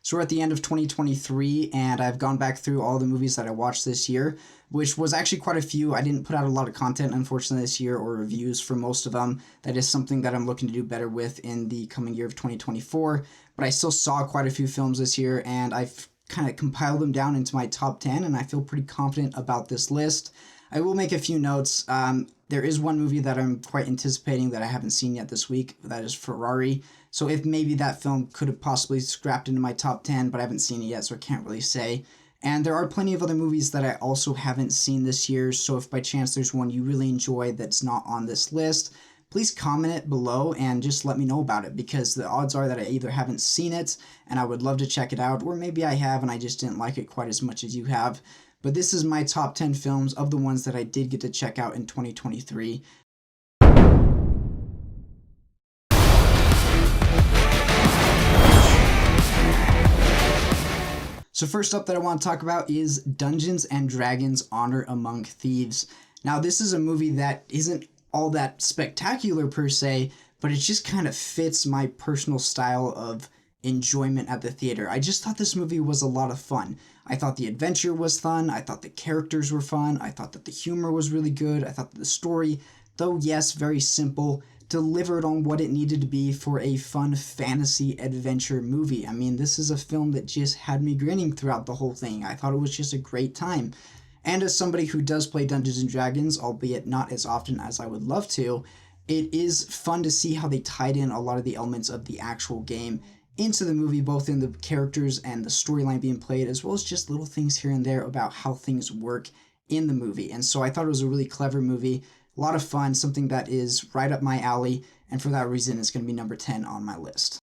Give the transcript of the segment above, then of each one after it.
So we're at the end of 2023, and I've gone back through all the movies that I watched this year, which was actually quite a few. I didn't put out a lot of content, unfortunately, this year, or reviews for most of them. That is something that I'm looking to do better with in the coming year of 2024. But I still saw quite a few films this year, and I've kind of compiled them down into my top 10, and I feel pretty confident about this list. I will make a few notes. There is one movie that I'm quite anticipating that I haven't seen yet this week. That is Ferrari. So if maybe that film could have possibly scrapped into my top 10, but I haven't seen it yet, so I can't really say. And there are plenty of other movies that I also haven't seen this year, so if by chance there's one you really enjoy that's not on this list, please comment it below and just let me know about it, because the odds are that I either haven't seen it and I would love to check it out, or maybe I have and I just didn't like it quite as much as you have. But this is my top 10 films of the ones that I did get to check out in 2023. So first up that I want to talk about is Dungeons & Dragons: Honor Among Thieves. Now this is a movie that isn't all that spectacular per se, but it just kind of fits my personal style of enjoyment at the theater. I just thought this movie was a lot of fun. I thought the adventure was fun, I thought the characters were fun, I thought that the humor was really good, I thought that the story, though yes, very simple, delivered on what it needed to be for a fun fantasy adventure movie. I mean, this is a film that just had me grinning throughout the whole thing. I thought it was just a great time. And as somebody who does play Dungeons & Dragons, albeit not as often as I would love to, it is fun to see how they tied in a lot of the elements of the actual game into the movie, both in the characters and the storyline being played, as well as just little things here and there about how things work in the movie. And so I thought it was a really clever movie, a lot of fun, something that is right up my alley, and for that reason it's going to be number 10 on my list.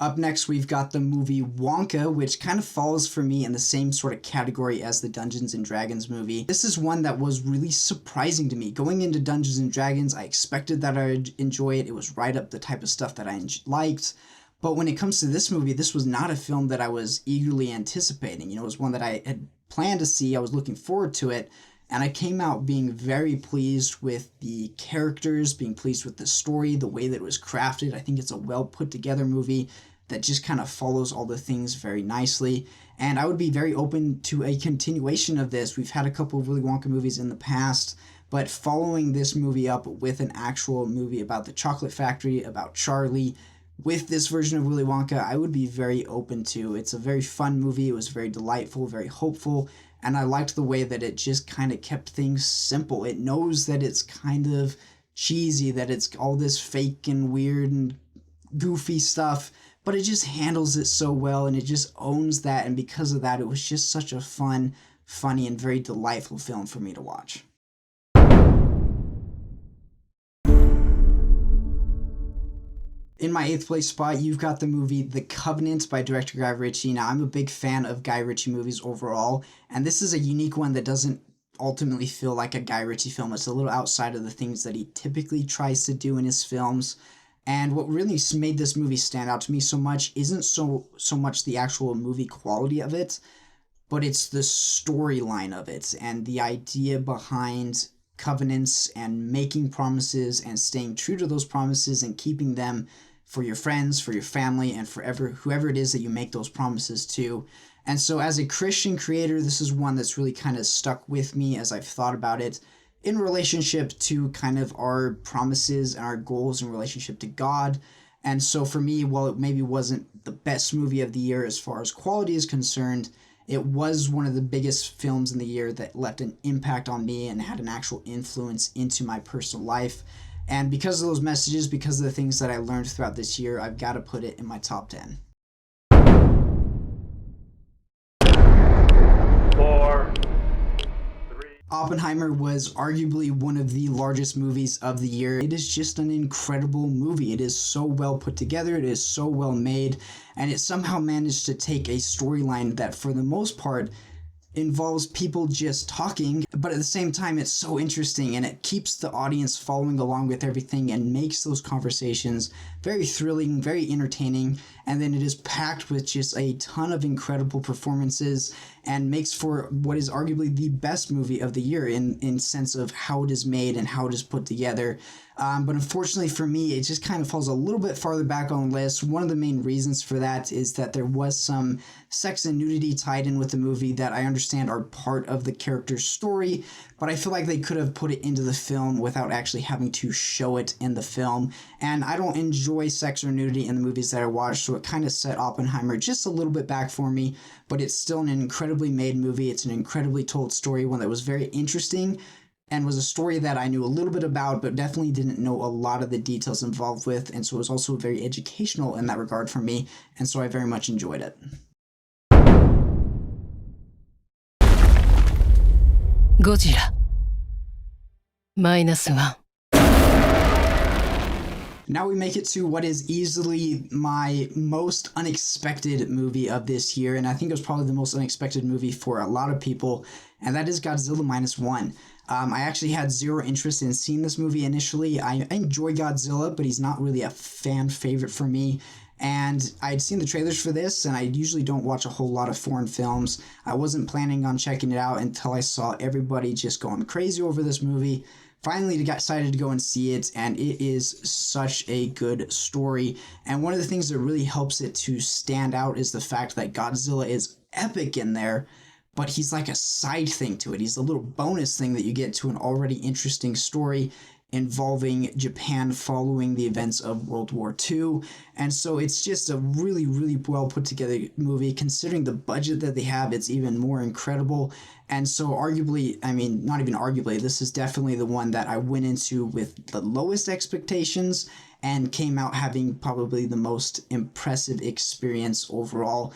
Up next, we've got the movie Wonka, which kind of falls for me in the same sort of category as the Dungeons & Dragons movie. This is one that was really surprising to me. Going into Dungeons & Dragons, I expected that I'd enjoy it. It was right up the type of stuff that I liked. But when it comes to this movie, this was not a film that I was eagerly anticipating. You know, it was one that I had planned to see. I was looking forward to it. And I came out being very pleased with the characters, being pleased with the story, the way that it was crafted. I think it's a well put together movie that just kind of follows all the things very nicely. And I would be very open to a continuation of this. We've had a couple of Willy Wonka movies in the past, but following this movie up with an actual movie about the chocolate factory, about Charlie, with this version of Willy Wonka, I would be very open to. It's a very fun movie. It was very delightful, very hopeful, and I liked the way that it just kind of kept things simple. It knows that it's kind of cheesy, that it's all this fake and weird and goofy stuff, but it just handles it so well, and it just owns that, and because of that, it was just such a fun, funny, and very delightful film for me to watch. In my 8th place spot, you've got the movie The Covenant by director Guy Ritchie. Now, I'm a big fan of Guy Ritchie movies overall, and this is a unique one that doesn't ultimately feel like a Guy Ritchie film. It's a little outside of the things that he typically tries to do in his films. And what really made this movie stand out to me so much isn't so much the actual movie quality of it, but it's the storyline of it and the idea behind covenants and making promises and staying true to those promises and keeping them for your friends, for your family, and for whoever it is that you make those promises to. And so as a Christian creator, this is one that's really kind of stuck with me as I've thought about it in relationship to kind of our promises and our goals in relationship to God. And so for me, while it maybe wasn't the best movie of the year as far as quality is concerned, it was one of the biggest films in the year that left an impact on me and had an actual influence into my personal life. And because of those messages, because of the things that I learned throughout this year, I've got to put it in my top 10. 4, 3. Oppenheimer was arguably one of the largest movies of the year. It is just an incredible movie. It is so well put together, it is so well made, and it somehow managed to take a storyline that for the most part involves people just talking, but at the same time it's so interesting and it keeps the audience following along with everything and makes those conversations very thrilling, very entertaining, and then it is packed with just a ton of incredible performances and makes for what is arguably the best movie of the year in sense of how it is made and how it is put together. But unfortunately for me, it just kind of falls a little bit farther back on the list. One of the main reasons for that is that there was some sex and nudity tied in with the movie that I understand are part of the character's story, but I feel like they could have put it into the film without actually having to show it in the film. And I don't enjoy sex or nudity in the movies that I watch, so it kind of set Oppenheimer just a little bit back for me, but it's still an incredibly made movie. It's an incredibly told story, one that was very interesting, and was a story that I knew a little bit about, but definitely didn't know a lot of the details involved with, and so it was also very educational in that regard for me, and so I very much enjoyed it. Godzilla -1. Now we make it to what is easily my most unexpected movie of this year, and I think it was probably the most unexpected movie for a lot of people, and that is Godzilla -1. I actually had zero interest in seeing this movie initially. I enjoy Godzilla, but he's not really a fan favorite for me. And I'd seen the trailers for this, and I usually don't watch a whole lot of foreign films. I wasn't planning on checking it out until I saw everybody just going crazy over this movie. Finally, I got excited to go and see it, and it is such a good story. And one of the things that really helps it to stand out is the fact that Godzilla is epic in there, but he's like a side thing to it. He's a little bonus thing that you get to an already interesting story involving Japan following the events of World War II. And so it's just a really, really well put together movie. Considering the budget that they have, it's even more incredible. And so arguably, I mean, not even arguably, this is definitely the one that I went into with the lowest expectations and came out having probably the most impressive experience overall.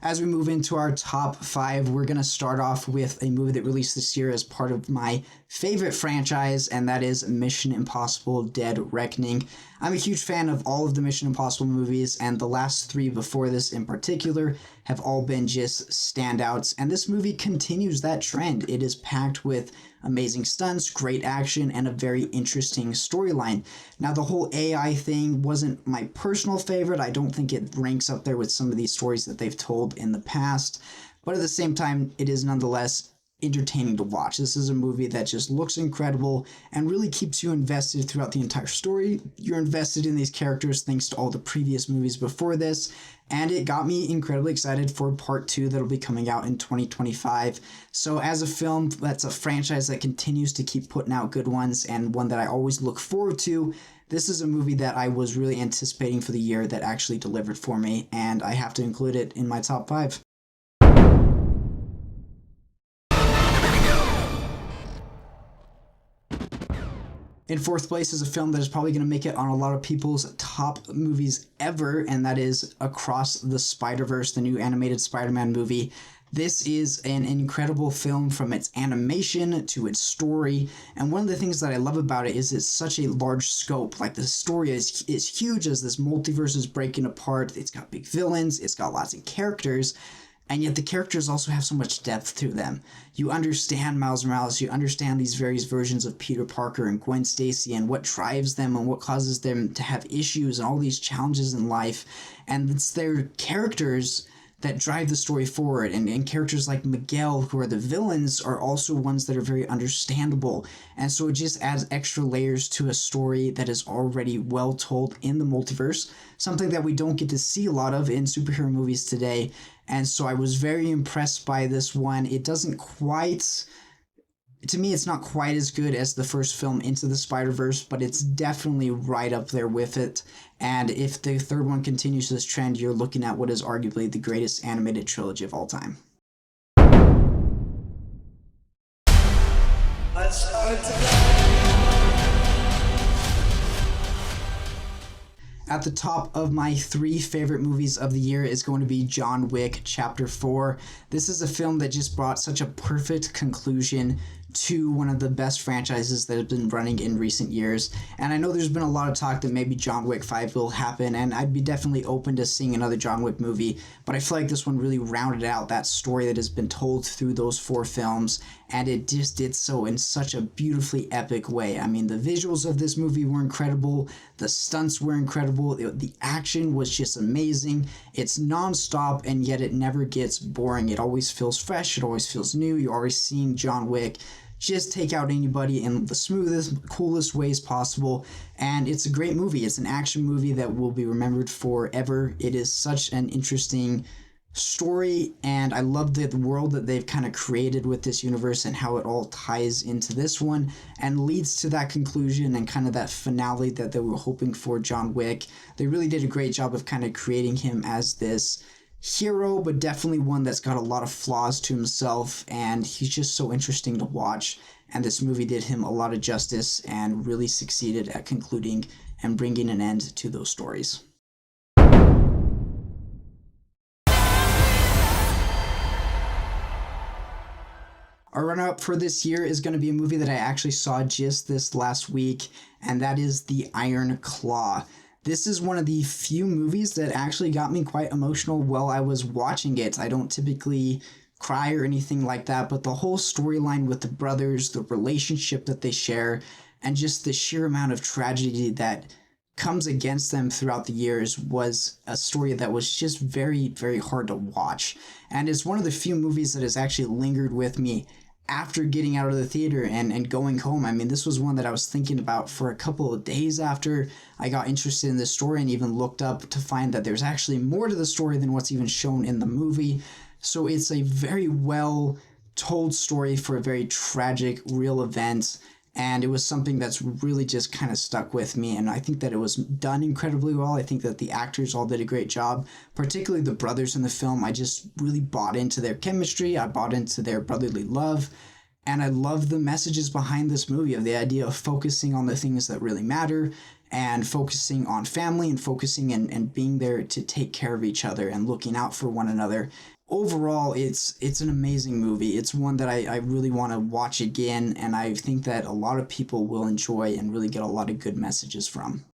As we move into our top 5, we're going to start off with a movie that released this year as part of my favorite franchise, and that is Mission Impossible Dead Reckoning. I'm a huge fan of all of the Mission Impossible movies, and the last 3 before this in particular have all been just standouts, and this movie continues that trend. It is packed with amazing stunts, great action, and a very interesting storyline. Now, the whole AI thing wasn't my personal favorite. I don't think it ranks up there with some of these stories that they've told in the past, but at the same time, it is nonetheless entertaining to watch. This is a movie that just looks incredible and really keeps you invested throughout the entire story. You're invested in these characters thanks to all the previous movies before this, and it got me incredibly excited for part 2 that'll be coming out in 2025. So as a film, that's a franchise that continues to keep putting out good ones, and one that I always look forward to. This is a movie that I was really anticipating for the year that actually delivered for me, and I have to include it in my top 5. In 4th place is a film that is probably going to make it on a lot of people's top movies ever, and that is Across the Spider-Verse, the new animated Spider-Man movie. This is an incredible film from its animation to its story, and one of the things that I love about it is it's such a large scope. Like, the story is huge as this multiverse is breaking apart. It's got big villains, it's got lots of characters, and yet the characters also have so much depth to them. You understand Miles Morales, you understand these various versions of Peter Parker and Gwen Stacy and what drives them and what causes them to have issues and all these challenges in life. And it's their characters that drive the story forward, and characters like Miguel, who are the villains, are also ones that are very understandable, and so it just adds extra layers to a story that is already well told in the multiverse, something that we don't get to see a lot of in superhero movies today. And so I was very impressed by this one. It doesn't quite, to me, it's not quite as good as the first film, Into the Spider-Verse, but it's definitely right up there with it. And if the third one continues this trend, you're looking at what is arguably the greatest animated trilogy of all time. Let's start together. At the top of my 3 favorite movies of the year is going to be John Wick Chapter 4. This is a film that just brought such a perfect conclusion to one of the best franchises that have been running in recent years. And I know there's been a lot of talk that maybe John Wick 5 will happen, and I'd be definitely open to seeing another John Wick movie, but I feel like this one really rounded out that story that has been told through those 4 films, and it just did so in such a beautifully epic way. I mean, the visuals of this movie were incredible, the stunts were incredible, the action was just amazing. It's non-stop, and yet it never gets boring. It always feels fresh, it always feels new. You're always seeing John Wick just take out anybody in the smoothest, coolest ways possible. And it's a great movie. It's an action movie that will be remembered forever. It is such an interesting story, and I love the world that they've kind of created with this universe and how it all ties into this one and leads to that conclusion and kind of that finale that they were hoping for John Wick. They really did a great job of kind of creating him as this hero, but definitely one that's got a lot of flaws to himself, and he's just so interesting to watch. And this movie did him a lot of justice and really succeeded at concluding and bringing an end to those stories. Our runner-up for this year is going to be a movie that I actually saw just this last week, and that is The Iron Claw. This is one of the few movies that actually got me quite emotional while I was watching it. I don't typically cry or anything like that, but the whole storyline with the brothers, the relationship that they share, and just the sheer amount of tragedy that comes against them throughout the years was a story that was just very, very hard to watch. And it's one of the few movies that has actually lingered with me after getting out of the theater and going home. I mean, this was one that I was thinking about for a couple of days after I got interested in this story and even looked up to find that there's actually more to the story than what's even shown in the movie. So it's a very well told story for a very tragic, real event. And it was something that's really just kind of stuck with me. And I think that it was done incredibly well. I think that the actors all did a great job, particularly the brothers in the film. I just really bought into their chemistry. I bought into their brotherly love. And I love the messages behind this movie of the idea of focusing on the things that really matter and focusing on family and focusing and being there to take care of each other and looking out for one another. Overall, it's an amazing movie. It's one that I really want to watch again, and I think that a lot of people will enjoy and really get a lot of good messages from.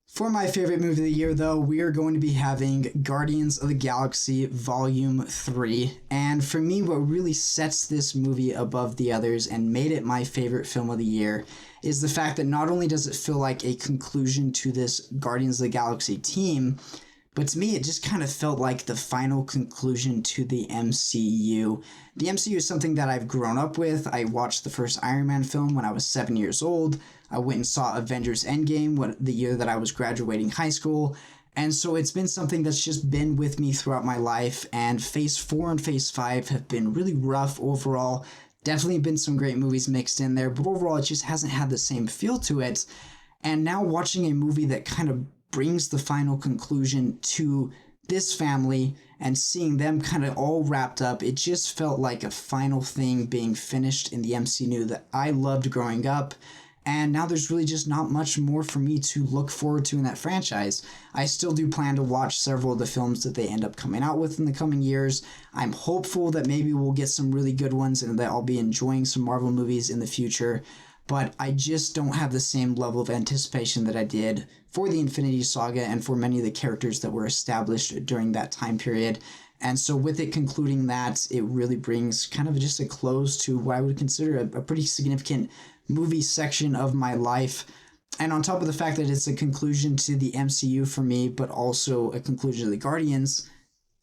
For my favorite movie of the year, though, we are going to be having Guardians of the Galaxy Volume 3. And for me, what really sets this movie above the others and made it my favorite film of the year is the fact that not only does it feel like a conclusion to this Guardians of the Galaxy team, but to me, it just kind of felt like the final conclusion to the MCU. The MCU is something that I've grown up with. I watched the first Iron Man film when I was 7 years old. I went and saw Avengers Endgame the year that I was graduating high school. And so it's been something that's just been with me throughout my life. And Phase 4 and Phase 5 have been really rough overall. Definitely been some great movies mixed in there, but overall it just hasn't had the same feel to it. And now watching a movie that kind of brings the final conclusion to this family and seeing them kind of all wrapped up, it just felt like a final thing being finished in the MCU that I loved growing up. And now there's really just not much more for me to look forward to in that franchise. I still do plan to watch several of the films that they end up coming out with in the coming years. I'm hopeful that maybe we'll get some really good ones and that I'll be enjoying some Marvel movies in the future. But I just don't have the same level of anticipation that I did for the Infinity Saga and for many of the characters that were established during that time period. And so with it concluding that, it really brings kind of just a close to what I would consider a pretty significant movie section of my life. And on top of the fact that it's a conclusion to the MCU for me, but also a conclusion to the Guardians,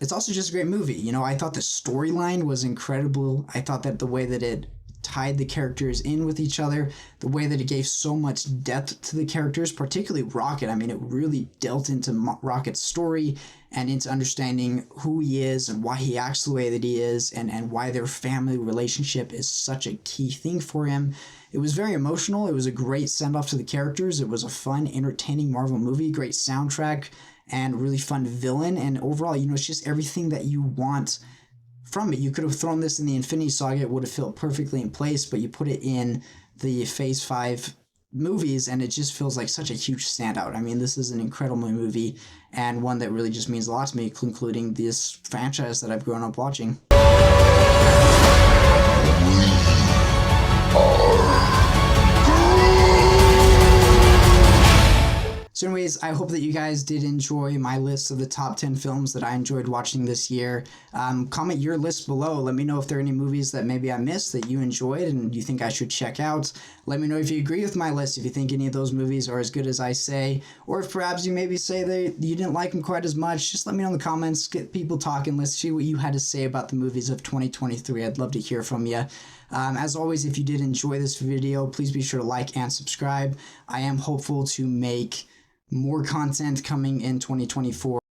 it's also just a great movie. You know, I thought the storyline was incredible. I thought that the way that it tied the characters in with each other, the way that it gave so much depth to the characters, particularly Rocket. I mean, it really dealt into Rocket's story and into understanding who he is and why he acts the way that he is and why their family relationship is such a key thing for him. It was very emotional. It was a great send-off to the characters. It was a fun, entertaining Marvel movie, great soundtrack, and really fun villain. And overall, you know, it's just everything that you want from it. You could have thrown this in the Infinity Saga, it would have felt perfectly in place, but you put it in the Phase 5 movies, and it just feels like such a huge standout. I mean, this is an incredible movie and one that really just means a lot to me, including this franchise that I've grown up watching. So anyways, I hope that you guys did enjoy my list of the top 10 films that I enjoyed watching this year. Comment your list below. Let me know if there are any movies that maybe I missed that you enjoyed and you think I should check out. Let me know if you agree with my list, if you think any of those movies are as good as I say, or if perhaps you maybe say that you didn't like them quite as much. Just let me know in the comments, get people talking. Let's see what you had to say about the movies of 2023. I'd love to hear from you. As always, if you did enjoy this video, please be sure to like and subscribe. I am hopeful to make more content coming in 2024.